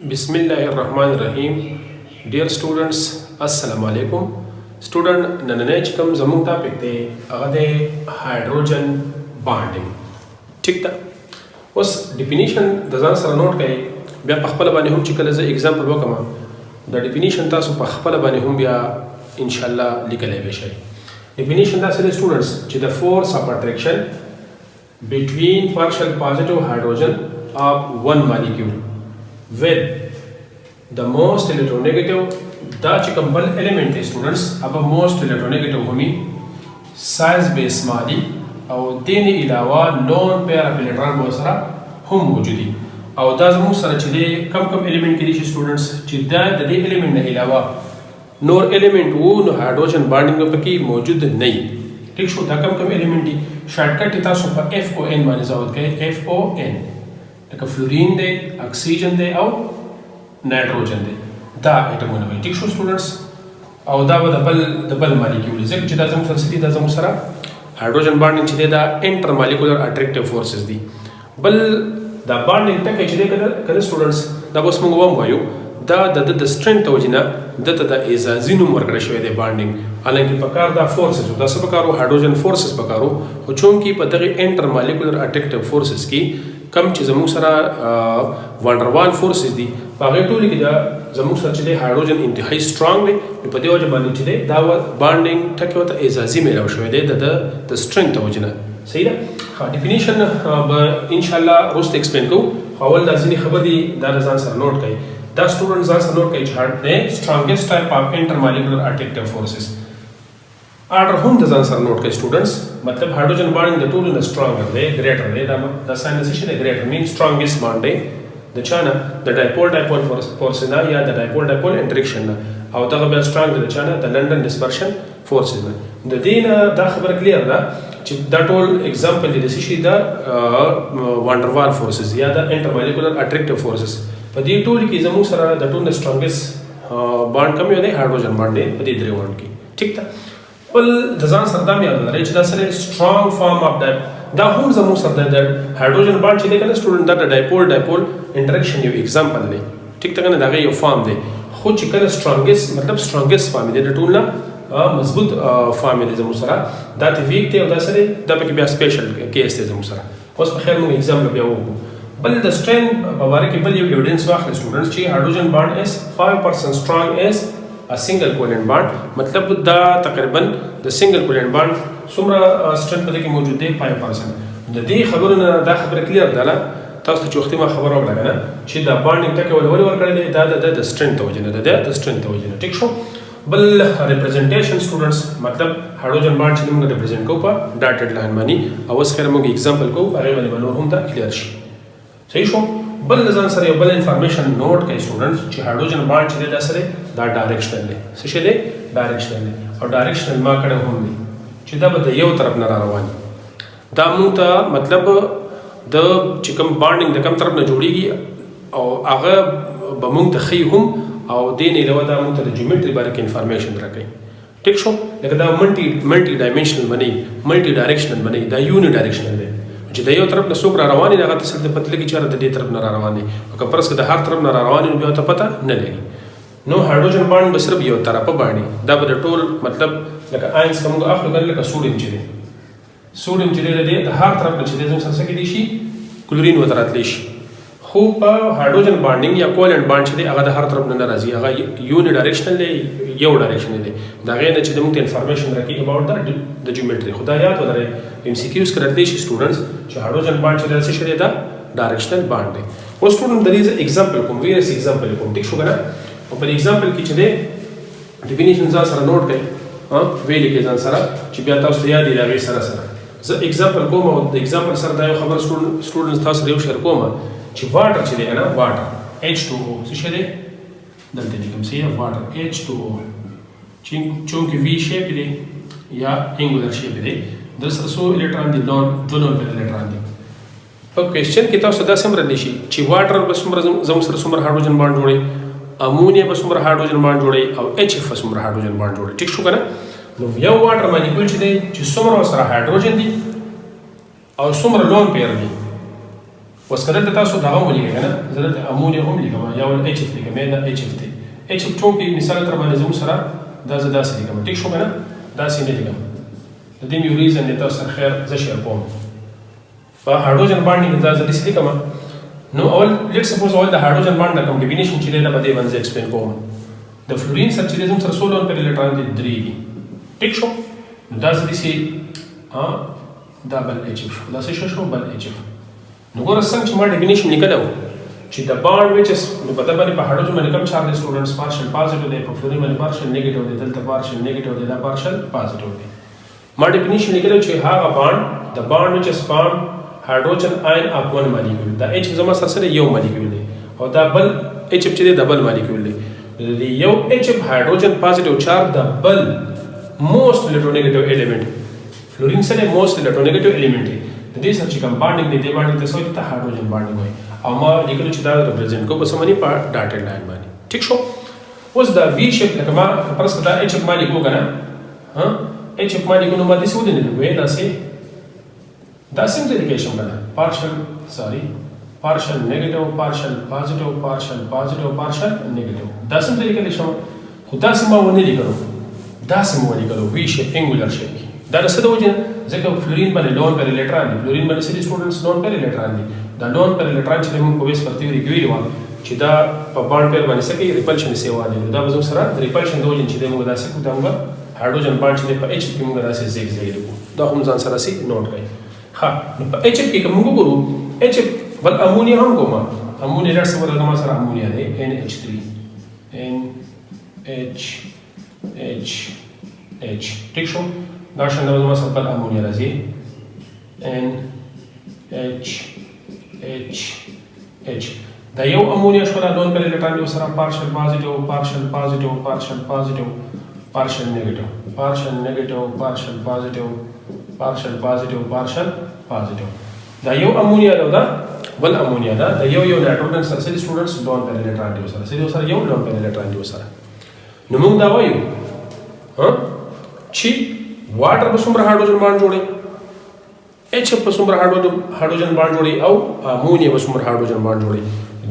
बिस्मिल्लाहिर्रहमानिर्रहीम। Dear students अस्सलाम वालेकुम। स्टूडेंट नन्हे चिकम जमुन टॉपिक दे अगदे हाइड्रोजन बॉन्डिंग ठीक था। उस डिफिनीशन दजान सर नोट कई बिया पखपल बाने हम चिकल जे एग्जांपल वकमा द डिफिनीशन तासु पखपल बाने हम बिया इंशाल्लाह लिखले बेशय। डिफिनीशन दा से स्टूडेंट्स च the force of attraction between partial positive hydrogen of one molecule with the most electronegative the chikambal element है students। अब most electronegative हमी size base माली और देने इलावा non pair of electron बोसरा हम मौजूदी और दाज़मु सर चले कम element के लिए students चिद्दा दे element नहीं इलावा नोर element वो नो hydrogen bonding में पकी मौजूद नहीं ठीक शो दा कम एलिमेंट दी शॉर्टकट इता सोफा FON माने जावत के FON एक फ्लोरीन दे ऑक्सीजन दे और नाइट्रोजन दे दा एटम होने ठीक शो स्टूडेंट्स और दा डबल मॉलिक्यूल जे जिदा जम सल्सिटी दा जम सरा हाइड्रोजन बॉन्डिंग छिदे दा इंटर मॉलिक्यूलर अट्रैक्टिव फोर्सेस दी बल दा बॉन्डिंग तक छिदे कदे स्टूडेंट्स दा बस मंगो वम वायो द स्ट्रेंथ वजना द एजाजिनो मरकड़ शवे दे बॉन्डिंग हालांकि पकार दा फोर्सेस दा सब पकारो हाइड्रोजन फोर्सेस पकारो हो चूंकि पदगे इंटर मॉलिक्यूलर अट्रैक्टिव फोर्सेस की कम चीज जमु सरा वंडरवाल फोर्सेस दी पागे टोली की दा जमु सर चले हाइड्रोजन इंतहाई स्ट्रांग दे पदे वजह बानी चले दा बॉन्डिंग ठके होता एजाजी में शवे दे द स्ट्रेंथ वजना सही ना। हां डिफिनीशन इंशाल्लाह रोस्ट एक्सप्लेन को अवल दा जिनी खबर दी दा रजान सर नोट कई द स्टूडेंट्स आर नोट कई झाड़ ने strongest type of intermolecular attractive forces order हम दजान सर नोट कई स्टूडेंट्स मतलब हाइड्रोजन बॉन्डिंग द टू इन स्ट्रांगर दे ग्रेटर दे द साइनेसिशन greater mean strongest bonding the चाना द डाइपोल फोर्स ना या द डाइपोल इंटरेक्शन ना और द बे स्ट्रांग द चाना द लंदन डिस्पर्शन फोर्सेस ना द दिन द खबर क्लियर दा द टोल एग्जांपल द सिशी द वंडरवाल फोर्सेस या द इंटरमॉलिक्यूलर अट्रैक्टिव फोर्सेस पदी टोल की जमु सरा द टू द स्ट्रांगेस्ट बॉन्ड कम होने हाइड्रोजन बॉन्ड दे पदी द्रे बॉन्ड की ठीक था। पल दजान सरदाम याद रहे च दसरे स्ट्रांग फॉर्म ऑफ दैट दा हम जमु सरदा दैट हाइड्रोजन बॉन्ड छिले कने स्टूडेंट दा डाइपोल इंटरेक्शन यू एग्जांपल ले ठीक तकने दा यो फॉर्म दे खुद चिकन स्ट्रांगेस्ट मतलब स्ट्रांगेस्ट फॉर्म दे टूल ना मजबूत फॉर्म दे जमु सरा दा वीक ते दसरे दा पे बया स्पेशल केस दे जमु सरा उस खैर में एग्जांपल बया वो बल द स्ट्रेंथ बारे के बल ये एविडेंस वाखले स्टूडेंट्स ची hydrogen bond is 5% strong as a single covalent bond मतलब दा तकरीबन द सिंगल कोवेलेंट बॉन्ड सुमरा स्ट्रेंथ पदे की मौजूद है 5% द दी खबरना दा खबर क्लियर दाला तास्त चोखती मा खबर और लगना छि दा बॉन्डिंग तक वल वर करे दा द स्ट्रेंथ वजन द स्ट्रेंथ वजन ठीक शो बल रिप्रेजेंटेशन स्टूडेंट्स मतलब हाइड्रोजन बॉन्ड छि हम रिप्रेजेंट को पर डॉटेड लाइन मानी अवस खैर मग एग्जांपल को अरे वाले बनो हम दा क्लियर छि सही शो बल नजर सर बल इंफॉर्मेशन नोट के स्टूडेंट्स छि हाइड्रोजन बॉन्ड छि दा सरे दा डायरेक्शनल ले सशले डायरेक्शनल ले और डायरेक्शनल मा कड़े हम ले छि दा बद यो तरफ न रवानी दा मुता मतलब द चिकम बॉन्डिंग द कम तरफ न जोड़ीगी और आगे बमुंग तखी हम और देने लवा दा मुता ज्योमेट्री बारे के इंफॉर्मेशन रखे ठीक शो लेकिन दा मल्टी डायमेंशनल बने मल्टी डायरेक्शनल बने दा यूनि डायरेक्शनल ले दा यो तरफ न सोकरा रवानी लगा तसल पतले की चार दे तरफ न रवानी और कपरस के हर तरफ न रवानी भी तो पता न लगी नो हाइड्रोजन बॉन्ड बस सिर्फ यो तरफ बाणी दा बद टोल मतलब लगा आयंस कम आखिर कर लगा सोडियम चिले दे हर तरफ न चिले जो सके दिशी क्लोरीन वतरत लेश हो पा हाइड्रोजन बॉन्डिंग या कोवेलेंट बॉन्ड चिले अगर हर तरफ न राजी अगर यूनि डायरेक्शनल ले यो डायरेक्शनल ले दा गए न चिले मुक्त इंफॉर्मेशन रखी अबाउट द ज्योमेट्री खुदा याद वदरे एमसीक्यूज कर देश स्टूडेंट्स जो हाइड्रोजन बॉन्ड चिले से शरीदा डायरेक्शनल बॉन्ड है वो स्टूडेंट दर इज एग्जांपल को वेरियस एग्जांपल को ठीक शुगर और एग्जांपल की चले डिफिनीशन जा सर नोट कई हां वे लिखे जान सर चिबिया तास याद दिला वे सर ज एग्जांपल को मो एग्जांपल सर दायो खबर स्टूडेंट्स तास रेव शेयर को मा छि वाटर चले है ना वाटर H2O से शरे दलते निकम से वाटर H2O चूंकि V शेप दे या एंगुलर शेप दे दस रसो इलेक्ट्रॉन दी दोनों इलेक्ट्रॉन दी तो क्वेश्चन की तो सदा समर निशी छि वाटर बसमर जमसर सुमर हाइड्रोजन बॉन्ड जोड़े अमोनिया बसमर हाइड्रोजन बॉन्ड जोड़े और HF बसमर हाइड्रोजन बॉन्ड जोड़े ठीक शो कना नो यो वाटर मॉलिक्यूल छि सुमर सर हाइड्रोजन दी और सुमर लोन पेयर दी اوس که دلته تاسو دغه هم ولیکئ که نه زه دلته امونیا هم لیکم یا ول ایچ اف لیکم یا دا ایچ اف دی ایچ اف ټوکې مثال تر باندې زموږ سره دا زه داسې لیکم ټیک شو که نه داسې نه لیکم د دې یو ریزن دی تاسو سره خیر زه شیر کوم په هایدروجن بانډینګ دا زه داسې لیکم نو اول لیټ سپوز اول د هایدروجن بانډ د کمبینیشن چې دی دا به دې باندې ایکسپلین کوم د فلورین سره چې دی زموږ سره څو لون پر الکترون دي 3 دي ټیک شو نو دا زه داسې دا بل ایچ اف شو دا څه شو بل ایچ اف نو ګوره څنګه چې ما ډیفینیشن لیکلی و چې د بانډ وچ نو په دې باندې په هایدروجن باندې کوم چارج دی سټوډنټس پارشل پازیټیو دی په فلورین باندې پارشل نیگیټیو دی دلته پارشل نیگیټیو دی دا پارشل پازیټیو دی ما ډیفینیشن لیکلی چې هغه بانډ د بانډ وچ فارم هایدروجن آین اف 1 مالیکول دا ایچ زما سره یو مالیکول دی او دا بل ایچ اف چې دی ډبل مالیکول دی د یو ایچ اف هایدروجن پازیټیو چارج د بل موست الکترونیګیټیو ایلیمنٹ فلورین سره موست الکترونیګیټیو ایلیمنٹ دی د دې سره چې کوم بانډینګ دی دې باندې تاسو ته هایدروجن بانډینګ وایي او ما لیکلو چې دا ریپرزینټ کو بس مانی په ډاټډ لاین باندې ټیک شو اوس دا وی شیپ لکه ما پرس دا ایچ اف ما لیکو کنه ها ایچ اف ما لیکو نو ما دې سود نه لیکو دا سي دا simplification کنه partial negative partial positive partial negative دا simplification خو دا سم ونه لیکلو دا سم ونه لیکلو وی شیپ انګولر شیپ دا څه د وجه ځکه فلورین باندې لون پر الکترون دی فلورین باندې سړي سټوډنټس لون پر الکترون دی دا لون پر الکترون چې موږ په ویس پر تیوري کې ویلو چې دا په بانډ پر باندې څه کوي ریپلشن سیوا دی دا به سره ریپلشن د وجه چې موږ دا څه کوو دا موږ هایدروجن بانډ چې په ایچ کې موږ دا څه زیګ لیکو دا هم ځان سره سي نوٹ کړئ ها نو په ایچ کې کوم وګورو ایچ بل امونیا هم کومه امونیا لرسه ورته ما سره امونیا دی NH3 NH ټیک شو دا څنګه زما سره بل امونیا راځي NH دا یو امونیا شو دا لون پر الکترون دی سره پارشل پازیټیو partial negative دا یو امونیا دا بل امونیا دا یو نایټروجن سره سړي سټوډنټس لون پر الکترون دی سره یو لون پر الکترون دی سره نو موږ دا وایو چې واټر په څومره هایدروجن بانډ جوړي ایچ په څومره هایدروجن بانډ جوړي او امونیا په څومره هایدروجن بانډ جوړي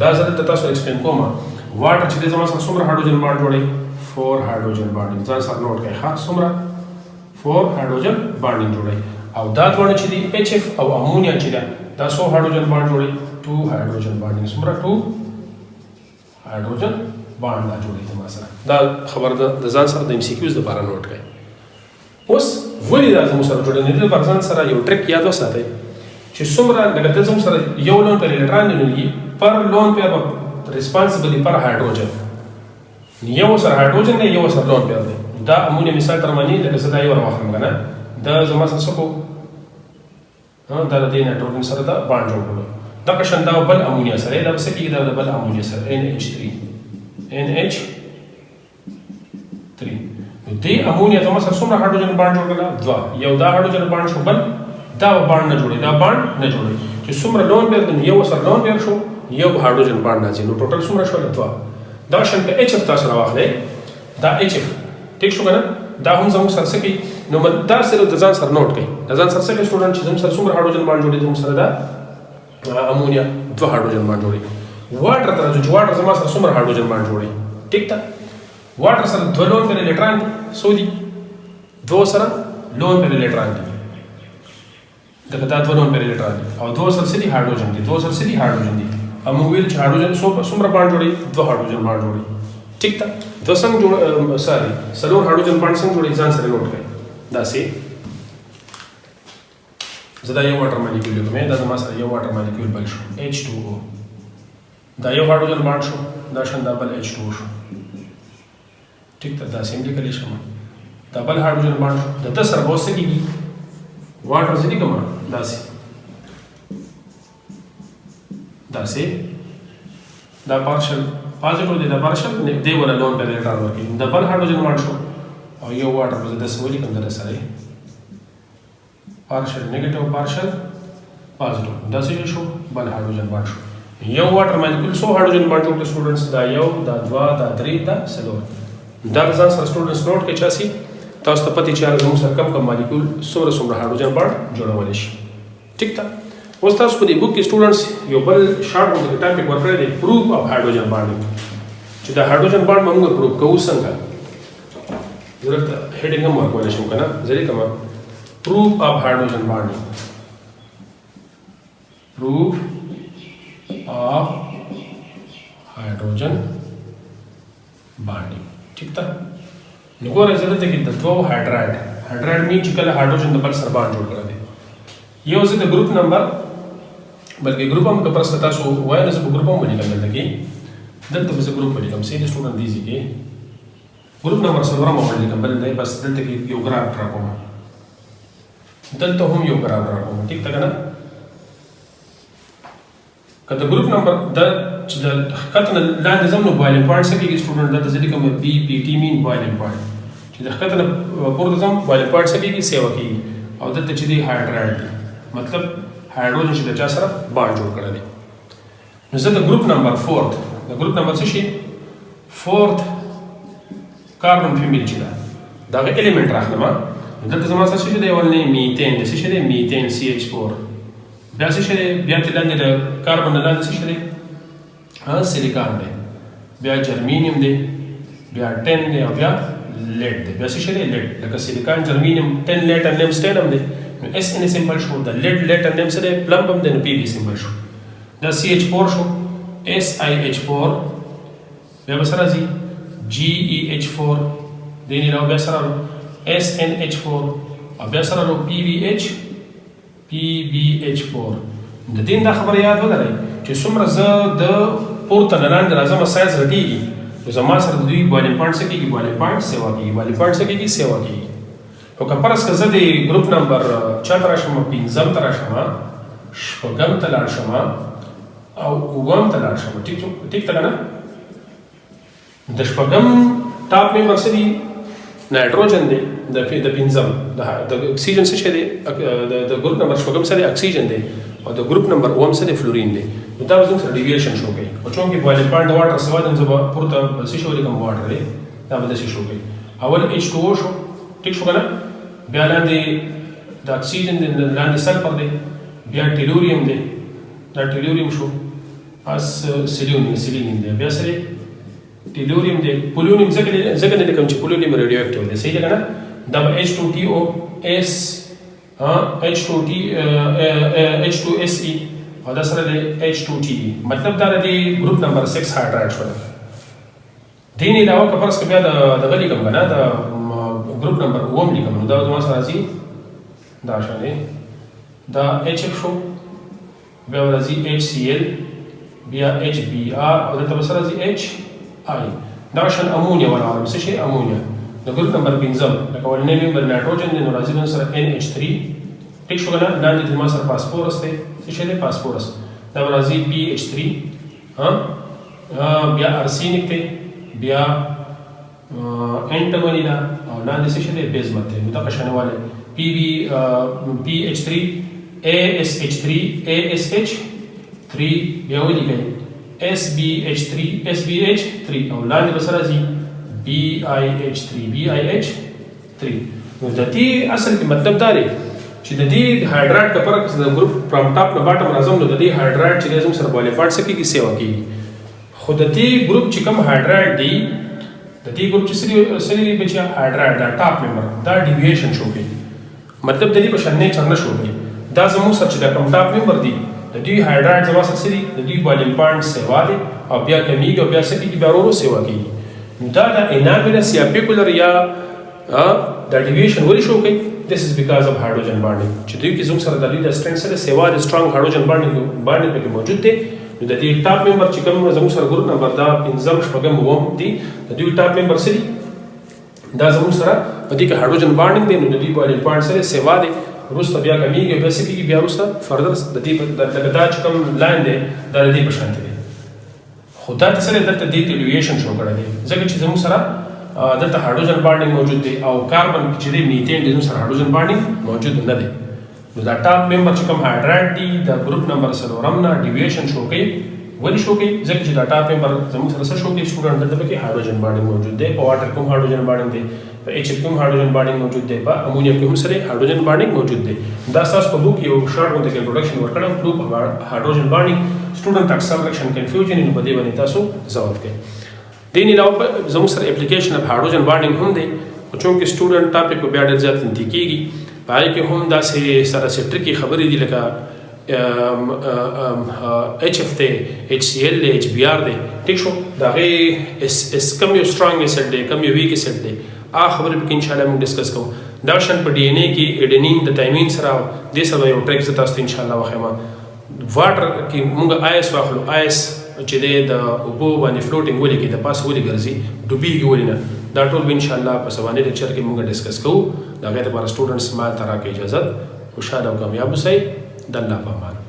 دا زه تاسو ایکسپلین کوم واټر چې د زما سره څومره هایدروجن بانډ جوړي 4 هایدروجن بانډینګ ځان سره نوٹ کړئ ښه څومره 4 هایدروجن بانډینګ جوړي او دا دونه چې دی ایچ اف او امونیا چې دا 100 هایدروجن بانډ جوړي 2 هایدروجن بانډینګ څومره 2 هایدروجن بانډ دا جوړي زما سره دا خبر د ځان سره د ام سی کیوز لپاره نوٹ کړئ اوس ولې دا زموږ سره جوړې نه دي پر ځان سره یو ټریک یاد وساتئ چې څومره لکه د زموږ سره یو لون پر الکترون دی پر لون پر ریسپانسبل پر هایدروجن یو سره هایدروجن نه یو سره لون پر دی دا امونیا مثال تر معنی لکه زه دا یو راوخم کنه دا زما سره څه کو دا د نایټروجن سره دا بانډ جوړ کړو دا قشن دا بل امونیا سره دا څه کیږي دا بل امونیا سره NH3 دې امونیا زما سره څومره هایدروجن بانډ جوړ کړل 2 یو دا هایدروجن بانډ شو بل دا بانډ نه جوړي دا بانډ نه جوړي چې څومره لون پر دی یو سره لون پر شو یو هایدروجن بانډ نه نو ټوټل څومره شو 2 دا شنکه ایچ اف تاسو راوخلې دا ایچ اف ټیک شو کنه دا هم زموږ سره سکی نو دا سره د ځان سره نوٹ کړئ د ځان سره سکی سټوډنټ چې زموږ سره څومره هایدروجن بانډ جوړي زموږ سره دا امونیا 2 هایدروجن بانډ جوړي واټر تر چې واټر زما سره څومره هایدروجن بانډ جوړي ټیک تا واټر سره 2 لون پر الکترون سودی 2 سره لون پر الکترون دي دا 2 لون پر الکترون او 2 سره سړي هایدروجن دي 2 سره سړي هایدروجن دي امو ویل چې هایدروجن څومره بانډ جوړي 2 هایدروجن بانډ جوړي ٹھیک تا تو څنګه جوړ سوري سلور هایدروجن بانډ څنګه جوړي ځان سره نوٹ کړئ دا سي زدا یو واټر مالیکول کوم دا زما سره یو واټر مالیکول بل شو H2O دا یو هایدروجن بانډ شو دا شنده بل H2O شو ٹھیک تا دا سیم لیکلی شم دا بل هایدروجن بانډ شو د سره به څه کیږي واټر ځدی کوم دا سي دا سي دا پارشل پازیټیو دی دا پارشل دی ولا لون پر الکترون ورکی دا بل هایدروجن بانډ شو او یو واټر په د سولې کوم در سره پارشل نیگیټیو پارشل پازیټیو دا څه شو بل هایدروجن بانډ شو یو واټر مالیکول 100 هایدروجن بانډ جوړ سټوډنټس دا یو دا 2 دا 3 دا سلور دا ځان سره سټوډنټس نوٹ کې چاسي تاسو ته پتی چې هغه موږ سره کم مالیکول څومره هایدروجن بانډ جوړول شي ٹھیک تا اوس تاسو په دې بوک کې سټوډنټس یو بل شارټ غونډه ټاپک ورکړی دی پروف اف هایدروجن بانډینګ چې دا هایدروجن بانډ موږ پروف کوو څنګه دلته هډینګ هم ورکول شو کنه ځلې کما proof of hydrogen bonding proof of hydrogen bonding ٹھیک تا نو ګورئ زه دلته کې د دوه هایدراید مین چې کله هایدروجن د بل سره باند جوړ کړی دی یو زه د ګروپ نمبر بلکې ګروپ هم که پرس تاسو وایي نو زه په ګروپ هم ولیکم دلته کې دلته به زه ګروپ ولیکم سي د سټوډنټ دیزي کې ګروپ نمبر څلورم ولیکم بل دی بس دلته کې یو ګراف ډرا کوم دلته هم یو ګراف ډرا کوم ټیک ده کنه که د ګروپ نمبر د چې د خطنه لاندې زموږ بوایلینګ پوینټ څه کېږي سټوډنټ دلته زه لیکم بي پی ټي مین بوایلینګ پوینټ چې د خطنه پورته زم بوایلینګ پوینټ څه کېږي سیوا کېږي او دلته چې دی هایدراید دی مطلب هایدروجن چې د چا سره باند جوړ کړی دی نو زه د ګروپ نمبر فورت د ګروپ نمبر څه شي فورت کاربن فیمیل چې ده دغه الیمنټ راخلم دلته زما څه شي دی ولنې میتین د څه شي دی میتین CH4 بیا څه شي دی بیا تل لاندې د کاربن لاندې څه شي دی سیلیکان دی بیا جرمینیم دی بیا ټن دی او بیا لیډ دی بیا څه شي دی لیډ لکه سیلیکان جرمینیم ټن لیډ ان نیم سټینم دی نو اس ان سیمبل شو د لیډ ان نیم سره پلمبم دی نو پی وی سیمبل شو دا CH4 شو SiH4 بیا سره زی GeH4 دیني راو بیا سره SNH4 او بیا سره راو PBH4 د دین دا خبر یاد ولرئ چې څومره زه د پورته نه لاندې راځم سایز رټیږي نو زما سره د دوی بوایلینګ پوینټ څه کېږي بوایلینګ پوینټ سیوا کېږي بوایلینګ پوینټ څه کېږي سیوا کېږي او که فرض که زه د ګروپ نمبر چا ته راشم پنځم ته راشم شپږم ته لاړ شم او اووم ته لاړ شم ټیک ته که نه د شپږم ټاپ ممبر څه دي نایټروجن دی د پنځم د اکسیجن څه شی دی د ګروپ نمبر شپږم څه دی اکسیجن دی او د ګروپ نمبر اووم څه دی فلورین دی نو دا به زموږ سره ډیویشن شو کوي او چونکې بوایلینګ پوینټ د واټر سوا دی نو زه به پورته څه شی ولیکم واټر دی دا به داسې شو کوي اول H2O شو ټیک شو که نه بیا لاندې د اکسیجن دی لاندې سلفر دی بیا ټیلوریم دی دا ټیلوریم شو اس سیلینیم دی بیا سره ټیلوریم دی پولونیم ځکه نه لیکم چې پولونیم ریډیو اکټیو دی صحیح ده که نه دا به H2TOS H2SE او دا سره دی H2TE مطلب دا د ګروپ نمبر 6 هایدراید شو دین علاوه که فرض که بیا دغه لیکم که نه د ګروپ نمبر اووم لیکم نو دا زما سره راځي دا شانې دا HF شو بیا راځي HCl بیا HBr او دلته به سره راځي HI دا شان امونیا ولاړ څه شي امونیا د ګروپ نمبر 5 لکه ولنې ممبر نایټروجن دی نو راځي نو سره NH3 ټیک شو کنه لاندې د ما سره فاسفورس دی څه شي دی فاسفورس دا راځي PH3 بیا ارسینیک دی بیا انټمنی دا او لاندې څه شي دی بیزمت دی نو دا قشنواله PH3 ASH3 ASH3 بیا ولیکئ SBH3 او لاندې به سره راځي BiH3 نو د دې اصل کې مطلب دا دی چې د دې هایدراید کپره د ګروپ فرام ټاپ نه باټم راځم نو د دې هایدراید چې زموږ سره بوایلینګ پوینټ څه کېږي سیوا کېږي خو د دې ګروپ چې کوم هایدراید دی د دې ګروپ چې سری بچیا هایدراید دا ټاپ ممبر دا ډیویشن شو کوي مطلب د دې په شان نه چرنه شو کوي دا زموږ سره چې دا کوم ټاپ ممبر دی د دې هایدراید زما سره سری د دې بوایلینګ پوینټ سیوا دی او بیا کمیږي او بیا څه کېږي بیا ورو سیوا کېږي دا د انابلس یا پیکولر یا دا ډیویشن ولې شو کوي this is because of hydrogen bonding چې دوی کې زموږ سره د لیډ اسټرنګ سره سیوا د سترونګ هایدروجن بانډینګ پکې موجود دی نو د دې ټاپ ممبر چې کوم زموږ سره ګروپ نمبر دا 5 شپږم اووم دی د دوی ټاپ ممبر سره دا زموږ سره په دې کې هایدروجن بانډینګ دی نو د دې بوایلینګ پوینټ سره سیوا دی وروسته بیا کمیږي بیا څه کېږي بیا وروسته فردر د دې دا چې کوم لاین دی دا د دې په شان دی خو دا سره دلته د ډیویشن شو کړی دی ځکه چې زموږ سره دلته هایدروجن بانډینګ موجود دی او کاربن چې دی میثین د سره هایدروجن بانډینګ موجود نه دی نو دا ټاپ ممبر چې کوم هایدراید دی د ګروپ نمبر څلورم نه ډیویشن شو کوي ولې شو کوي ځکه چې دا ټاپ ممبر زموږ سره څه شو کوي سټوډنټ دلته کې هایدروجن بانډینګ موجود دی په واټر کوم هایدروجن بانډینګ دی په ایچ اف کې هم هایدروجن بانډینګ موجود دی، په امونیا کې هم سره هایدروجن بانډینګ موجود دی. دا تاسو په بوک یو شارټ غونډه کې انټروډکشن ورکړم ټو هایدروجن بانډینګ سټوډنټ اکثر سلیکشن کنفیوژن نو په دې باندې تاسو ځواب کړئ. دین علاوه زموږ سره اپلیکیشن اف هایدروجن بانډینګ هم دی، چونکې سټوډنټ ټاپک په بیا ډېر زیات نتی کېږي، پای کې هم داسې سره ټریکی خبرې دي لکه ایچ اف ته ایچ سی ایل ایچ بی آر دی، ٹھیک شو دا غي اس کم یو سترونګ ایسډ دی کم یو ویک ایسډ دی، خبرې به ان شاء الله موږ ډیسکس کوو. دا شن په ډي ان اے کې اډینین د ټایمین سره د سره یو ټریک زتا ست ان شاء الله واخما. واټر کې موږ آیس واخلو، آیس چې د اوبو باندې فلوټینګ ولې کې د پاس ولې ګرځي ډوبېږي ولې نه، دا ټول به ان شاء الله په سوانه لیکچر کې موږ ډیسکس کوو. دا غیر لپاره سټوډنټس ما ته راکې اجازه خوشاله او کامیاب اوسئ. د الله په امان.